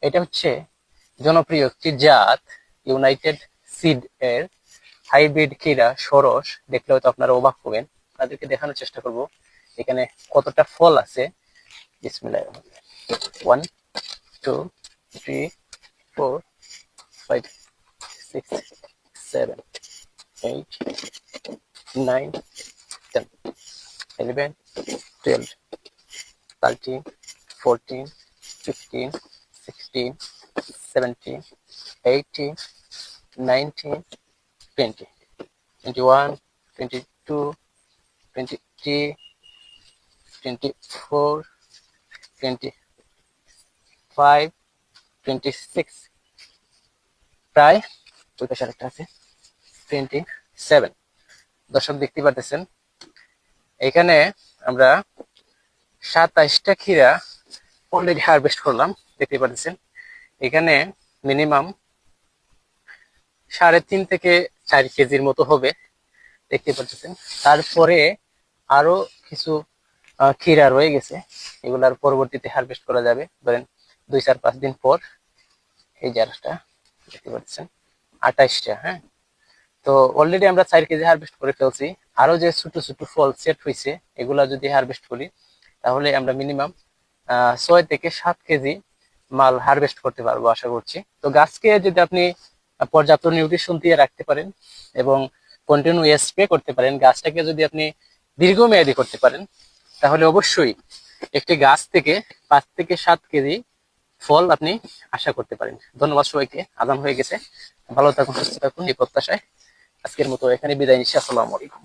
এটা হচ্ছে জনপ্রিয় একটি জাত, ইউনাইটেড সিড এর হাইব্রিড ক্ষীরা সরস। দেখলে হয়তো আপনারা অবাক হবেন। আপনাদেরকে দেখানোর চেষ্টা করব এখানে কতটা ফল আছে। বিসমিল্লাহির রহমানির রহিম। 1 2 3 4 5 6 7 8 9 10 11 12 13 14 15 16 17 18 19 20 21 22 23 24 25 26 প্রায় ওই পাশে আরেকটা আছে 27। দর্শক দেখতে পারতেছেন এখানে আমরা 27টা ক্ষীরা অলরেডি হারভেস্ট করলাম। দেখতে পাচ্ছেন এখানে মিনিমাম 3.5 থেকে 4 কেজির মতো হবে। দেখতে পাচ্ছেন তারপরে আরো কিছু ক্ষীরা রয়ে গেছে, এগুলার পরবর্তীতে হারভেস্ট করা যাবে ধরেন 2-4-5 দিন পর। এই জারটা দেখতে পাচ্ছেন 28টা। হ্যাঁ, তো অলরেডি আমরা 4 কেজি হারভেস্ট করে ফেলছি। আরো যে ছোট ছোট ফল সেট হয়েছে এগুলা যদি হারভেস্ট করি তাহলে আমরা মিনিমাম 6 থেকে 7 কেজি মাল হারভেস্ট করতে পারবো আশা করছি। তো গাছকে যদি আপনি পর্যাপ্ত নিউট্রিশন দিয়ে রাখতে পারেন এবং কন্টিনিউ স্প্রে করতে পারেন, গাছটাকে যদি আপনি দীর্ঘমেয়াদী করতে পারেন তাহলে অবশ্যই একটি গাছ থেকে 5 থেকে 7 কেজি ফল আপনি আশা করতে পারেন। ধন্যবাদ সবাইকে। আজান হয়ে গেছে। ভালো থাকুন, সুস্থ থাকুন এই প্রত্যাশায় আজকের মতো এখানে বিদায় নিচ্ছি। আসসালামু আলাইকুম।